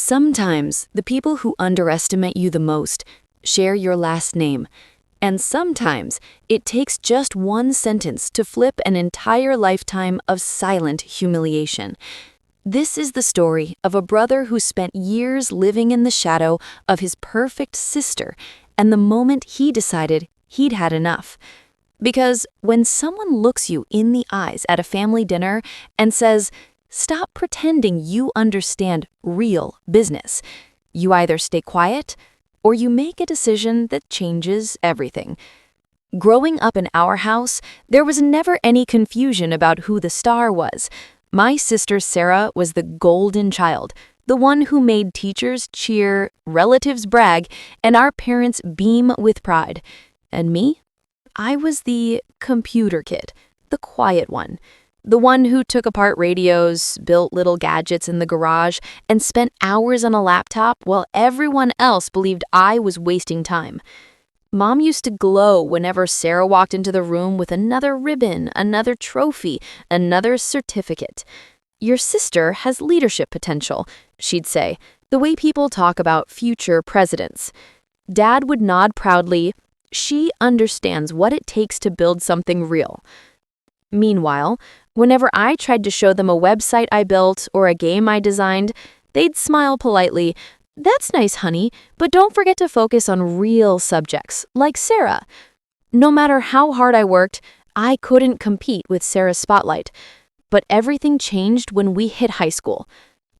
Sometimes the people who underestimate you the most share your last name, and sometimes it takes just one sentence to flip an entire lifetime of silent humiliation. This is the story of a brother who spent years living in the shadow of his perfect sister, and the moment he decided he'd had enough. Because when someone looks you in the eyes at a family dinner and says, "Stop pretending you understand real business," you either stay quiet or you make a decision that changes everything. Growing up in our house, there was never any confusion about who the star was. My sister Sarah was the golden child, the one who made teachers cheer, relatives brag, and our parents beam with pride. And me? I was the computer kid, the quiet one. The one who took apart radios, built little gadgets in the garage, and spent hours on a laptop while everyone else believed I was wasting time. Mom used to glow whenever Sarah walked into the room with another ribbon, another trophy, another certificate. "Your sister has leadership potential," she'd say, the way people talk about future presidents. Dad would nod proudly. "She understands what it takes to build something real." Meanwhile, whenever I tried to show them a website I built or a game I designed, they'd smile politely. "That's nice, honey, but don't forget to focus on real subjects, like Sarah." No matter how hard I worked, I couldn't compete with Sarah's spotlight. But everything changed when we hit high school.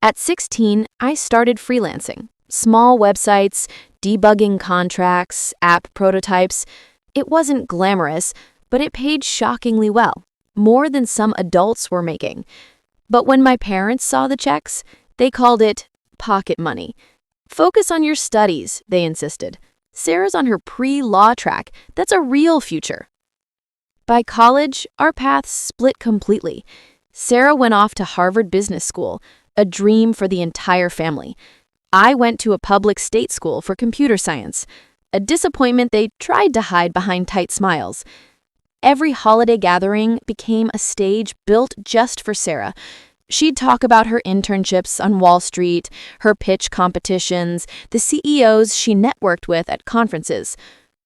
At 16, I started freelancing. Small websites, debugging contracts, app prototypes. It wasn't glamorous, but it paid shockingly well. More than some adults were making. But when my parents saw the checks, they called it pocket money. "Focus on your studies," they insisted. "Sarah's on her pre-law track. That's a real future." By college, our paths split completely. Sarah went off to Harvard Business School, a dream for the entire family. I went to a public state school for computer science, a disappointment they tried to hide behind tight smiles. Every holiday gathering became a stage built just for Sarah. She'd talk about her internships on Wall Street, her pitch competitions, the CEOs she networked with at conferences.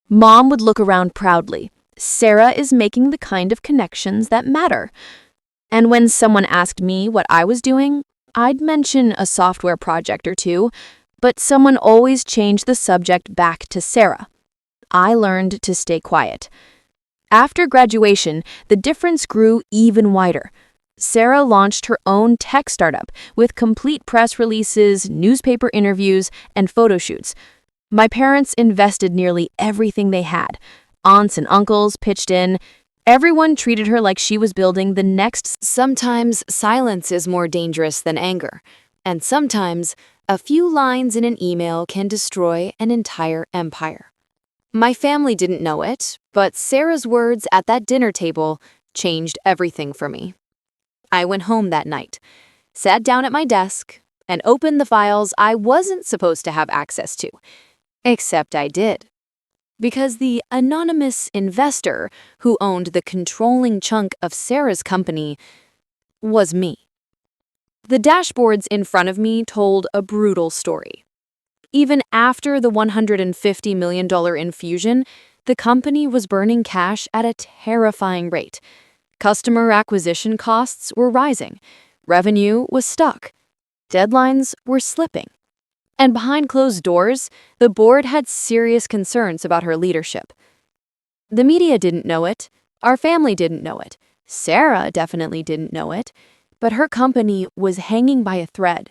Mom would look around proudly. Sarah is making the kind of connections that matter. And when someone asked me what I was doing, I'd mention a software project or two, but someone always changed the subject back to Sarah. I learned to stay quiet. After graduation, the difference grew even wider. Sarah launched her own tech startup with complete press releases, newspaper interviews, and photo shoots. My parents invested nearly everything they had. Aunts and uncles pitched in. Everyone treated her like she was building the next. Sometimes silence is more dangerous than anger, and sometimes a few lines in an email can destroy an entire empire. My family didn't know it, but Sarah's words at that dinner table changed everything for me. I went home that night, sat down at my desk, and opened the files I wasn't supposed to have access to. Except I did. Because the anonymous investor who owned the controlling chunk of Sarah's company was me. The dashboards in front of me told a brutal story. Even after the $150 million infusion, the company was burning cash at a terrifying rate. Customer acquisition costs were rising. Revenue was stuck. Deadlines were slipping. And behind closed doors, the board had serious concerns about her leadership. The media didn't know it. Our family didn't know it. Sarah definitely didn't know it. But her company was hanging by a thread.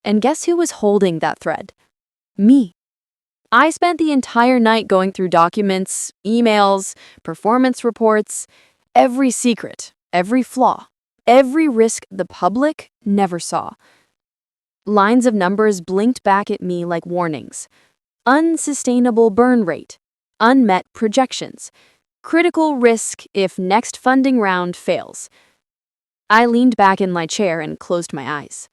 And guess who was holding that thread? Me. I spent the entire night going through documents, emails, performance reports, every secret, every flaw, every risk the public never saw. Lines of numbers blinked back at me like warnings. Unsustainable burn rate, unmet projections, critical risk if next funding round fails. I leaned back in my chair and closed my eyes.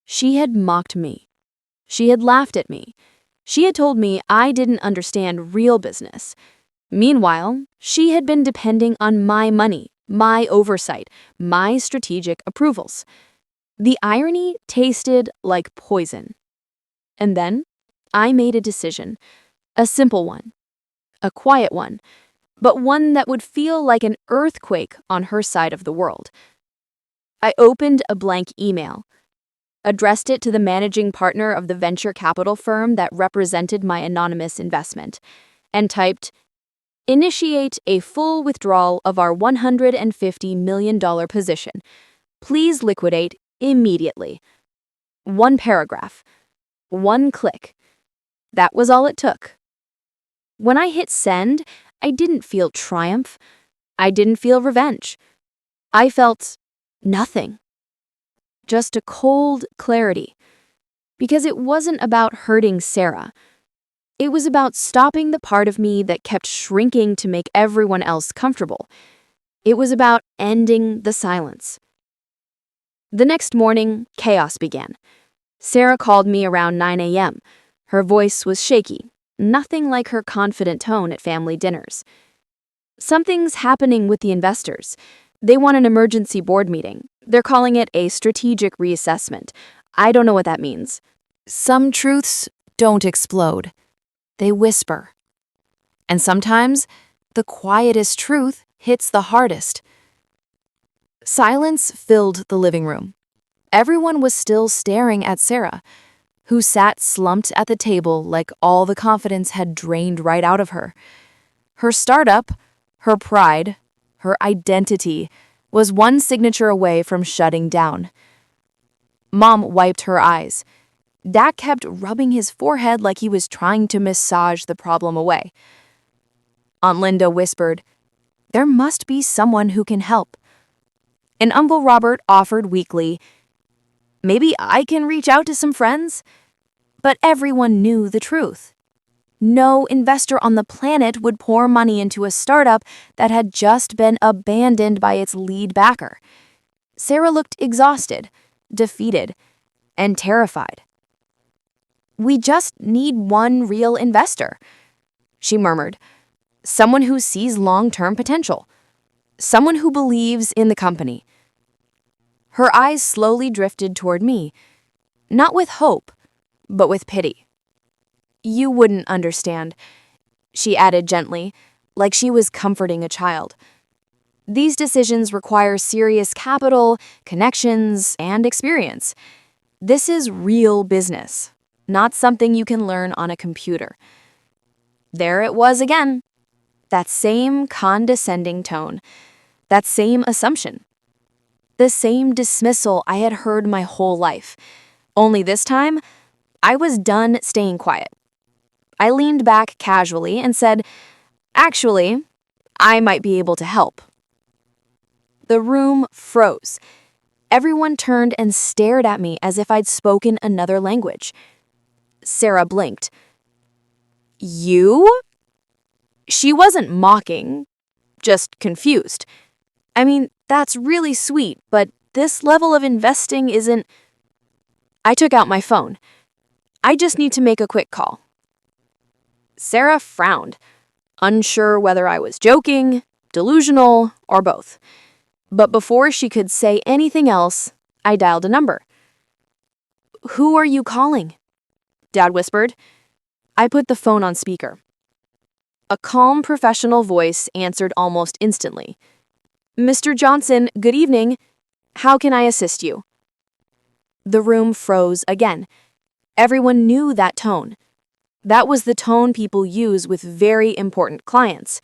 She had mocked me. She had laughed at me. She had told me I didn't understand real business. Meanwhile, she had been depending on my money, my oversight, my strategic approvals. The irony tasted like poison. And then I made a decision. A simple one. A quiet one. But one that would feel like an earthquake on her side of the world. I opened a blank email, addressed it to the managing partner of the venture capital firm that represented my anonymous investment, and typed, "Initiate a full withdrawal of our $150 million position. Please liquidate immediately." One paragraph. One click. That was all it took. When I hit send, I didn't feel triumph. I didn't feel revenge. I felt nothing. Just a cold clarity. Because it wasn't about hurting Sarah. It was about stopping the part of me that kept shrinking to make everyone else comfortable. It was about ending the silence. The next morning, chaos began. Sarah called me around 9 a.m. Her voice was shaky, nothing like her confident tone at family dinners. "Something's happening with the investors. They want an emergency board meeting. They're calling it a strategic reassessment. I don't know what that means." Some truths don't explode. They whisper. And sometimes, the quietest truth hits the hardest. Silence filled the living room. Everyone was still staring at Sarah, who sat slumped at the table like all the confidence had drained right out of her. Her startup, her pride, her identity, was one signature away from shutting down. Mom wiped her eyes. Dad kept rubbing his forehead like he was trying to massage the problem away. Aunt Linda whispered, "There must be someone who can help." And Uncle Robert offered weakly, "Maybe I can reach out to some friends?" But everyone knew the truth. No investor on the planet would pour money into a startup that had just been abandoned by its lead backer. Sarah looked exhausted, defeated, and terrified. "We just need one real investor," she murmured. "Someone who sees long-term potential. Someone who believes in the company." Her eyes slowly drifted toward me, not with hope, but with pity. "You wouldn't understand," she added gently, like she was comforting a child. "These decisions require serious capital, connections, and experience. This is real business, not something you can learn on a computer." There it was again. That same condescending tone, that same assumption. The same dismissal I had heard my whole life. Only this time, I was done staying quiet. I leaned back casually and said, "Actually, I might be able to help." The room froze. Everyone turned and stared at me as if I'd spoken another language. Sarah blinked. "You?" She wasn't mocking, just confused. "I mean, that's really sweet, but this level of investing isn't..." I took out my phone. "I just need to make a quick call." Sarah frowned, unsure whether I was joking, delusional, or both. But before she could say anything else, I dialed a number. "Who are you calling?" Dad whispered. I put the phone on speaker. A calm, professional voice answered almost instantly. "Mr. Johnson, good evening. How can I assist you?" The room froze again. Everyone knew that tone. That was the tone people use with very important clients.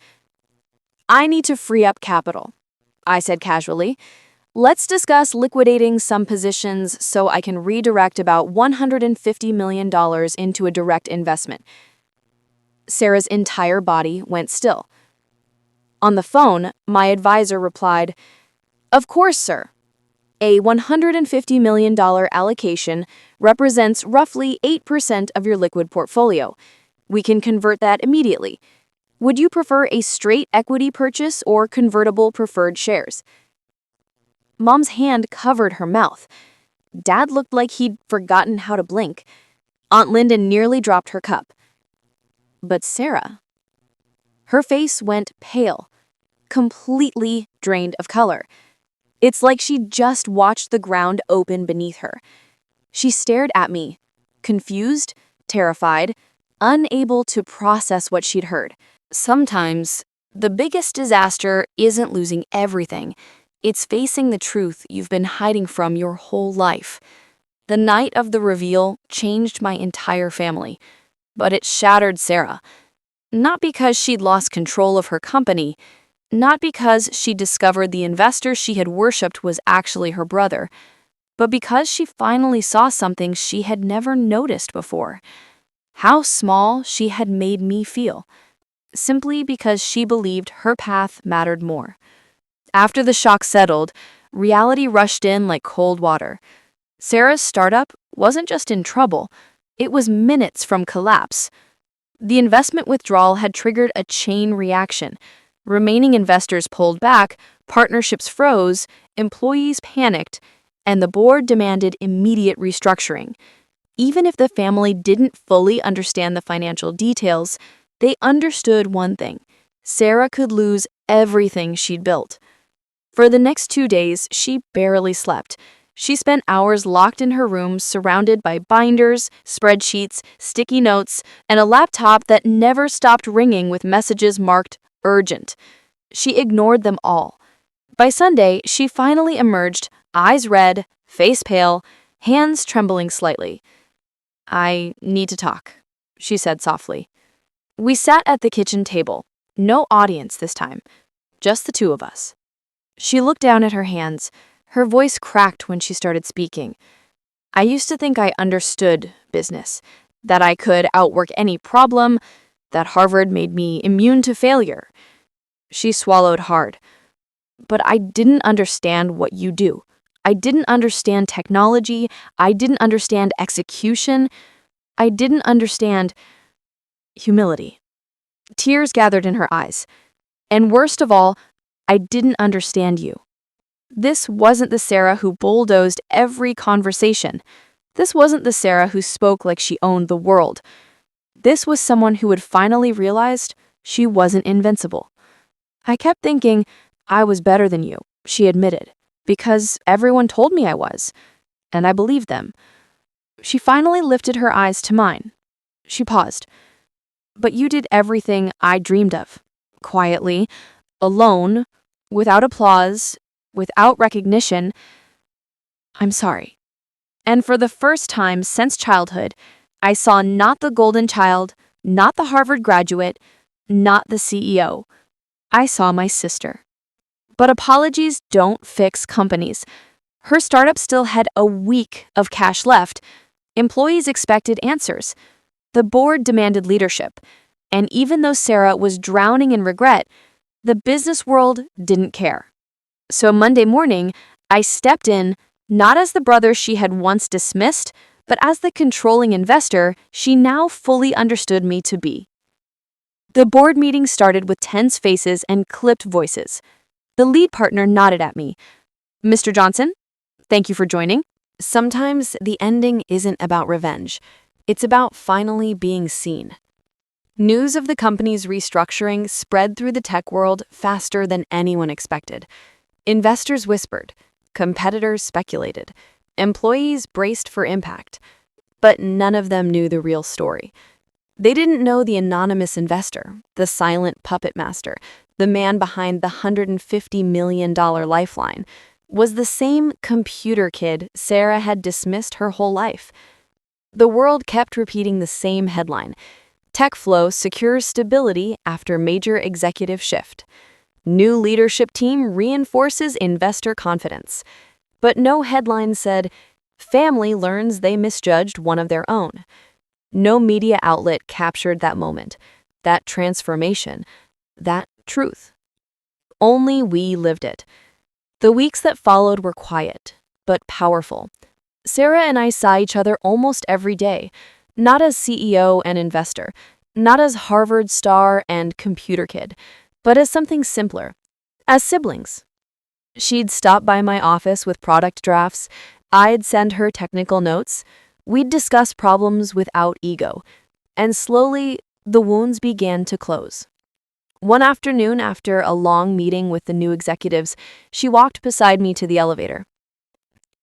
"I need to free up capital," I said casually. "Let's discuss liquidating some positions so I can redirect about $150 million into a direct investment." Sarah's entire body went still. On the phone, my advisor replied, "Of course, sir. A $150 million allocation represents roughly 8% of your liquid portfolio. We can convert that immediately. Would you prefer a straight equity purchase or convertible preferred shares?" Mom's hand covered her mouth. Dad looked like he'd forgotten how to blink. Aunt Linda nearly dropped her cup. But Sarah, her face went pale, completely drained of color. It's like she'd just watched the ground open beneath her. She stared at me, confused, terrified, unable to process what she'd heard. Sometimes, the biggest disaster isn't losing everything. It's facing the truth you've been hiding from your whole life. The night of the reveal changed my entire family, but it shattered Sarah. Not because she'd lost control of her company, not because she discovered the investor she had worshipped was actually her brother, but because she finally saw something she had never noticed before. How small she had made me feel, simply because she believed her path mattered more. After the shock settled, reality rushed in like cold water. Sarah's startup wasn't just in trouble, it was minutes from collapse. The investment withdrawal had triggered a chain reaction. Remaining investors pulled back, partnerships froze, employees panicked, and the board demanded immediate restructuring. Even if the family didn't fully understand the financial details, they understood one thing: Sarah could lose everything she'd built. For the next 2 days, she barely slept. She spent hours locked in her room, surrounded by binders, spreadsheets, sticky notes, and a laptop that never stopped ringing with messages marked urgent. She ignored them all. By Sunday, she finally emerged, eyes red, face pale, hands trembling slightly. "I need to talk," she said softly. We sat at the kitchen table. No audience this time, just the two of us. She looked down at her hands. Her voice cracked when she started speaking. "I used to think I understood business, that I could outwork any problem, that Harvard made me immune to failure." She swallowed hard. "But I didn't understand what you do. I didn't understand technology. I didn't understand execution. I didn't understand humility." Tears gathered in her eyes. "And worst of all, I didn't understand you. This wasn't the Sarah who bulldozed every conversation. This wasn't the Sarah who spoke like she owned the world. This was someone who had finally realized she wasn't invincible." "I kept thinking I was better than you," she admitted, "because everyone told me I was, and I believed them." She finally lifted her eyes to mine. She paused. "But you did everything I dreamed of, quietly, alone, without applause, without recognition. I'm sorry." And for the first time since childhood, I saw not the golden child, not the Harvard graduate, not the CEO. I saw my sister. But apologies don't fix companies. Her startup still had a week of cash left. Employees expected answers. The board demanded leadership. And even though Sarah was drowning in regret, the business world didn't care. So Monday morning, I stepped in, not as the brother she had once dismissed, but as the controlling investor she now fully understood me to be. The board meeting started with tense faces and clipped voices. The lead partner nodded at me. "Mr. Johnson, thank you for joining." Sometimes the ending isn't about revenge. It's about finally being seen. News of the company's restructuring spread through the tech world faster than anyone expected. Investors whispered, competitors speculated, employees braced for impact. But none of them knew the real story. They didn't know the anonymous investor, the silent puppet master, the man behind the $150 million lifeline, was the same computer kid Sarah had dismissed her whole life. The world kept repeating the same headline: TechFlow secures stability after major executive shift. New leadership team reinforces investor confidence. But no headline said, family learns they misjudged one of their own. No media outlet captured that moment, that transformation, that truth. Only we lived it. The weeks that followed were quiet, but powerful. Sarah and I saw each other almost every day, not as CEO and investor, not as Harvard star and computer kid, but as something simpler, as siblings. She'd stop by my office with product drafts, I'd send her technical notes, we'd discuss problems without ego, and slowly the wounds began to close. One afternoon, after a long meeting with the new executives, she walked beside me to the elevator.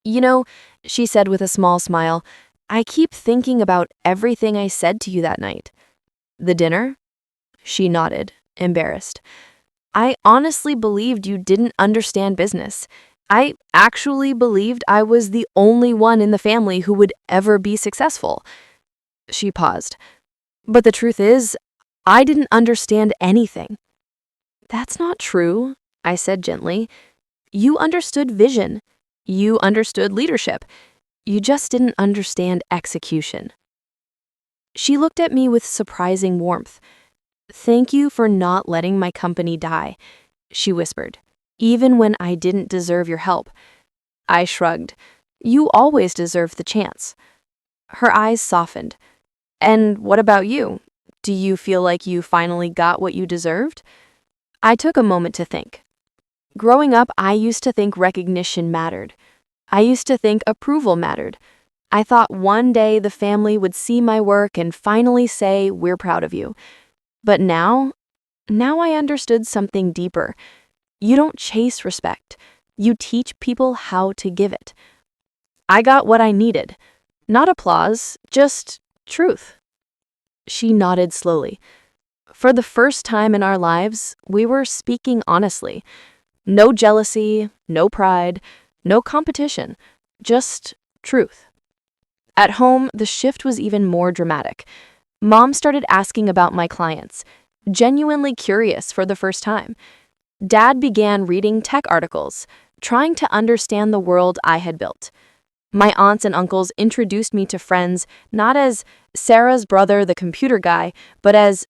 "You know," she said with a small smile, I keep thinking about everything I said to you that night. The dinner? She nodded, embarrassed. I honestly believed you didn't understand business. I actually believed I was the only one in the family who would ever be successful. She paused. But the truth is, I didn't understand anything. That's not true, I said gently. You understood vision. You understood leadership. You just didn't understand execution. She looked at me with surprising warmth. Thank you for not letting my company die, she whispered, even when I didn't deserve your help. I shrugged. You always deserve the chance. Her eyes softened. And what about you? Do you feel like you finally got what you deserved? I took a moment to think. Growing up, I used to think recognition mattered. I used to think approval mattered. I thought one day the family would see my work and finally say, "We're proud of you." But now I understood something deeper. You don't chase respect. You teach people how to give it. I got what I needed. Not applause, just truth. She nodded slowly. For the first time in our lives, we were speaking honestly. No jealousy, no pride, no competition, just truth. At home, the shift was even more dramatic. Mom started asking about my clients, genuinely curious for the first time. Dad began reading tech articles, trying to understand the world I had built. My aunts and uncles introduced me to friends not as Sarah's brother, the computer guy, but as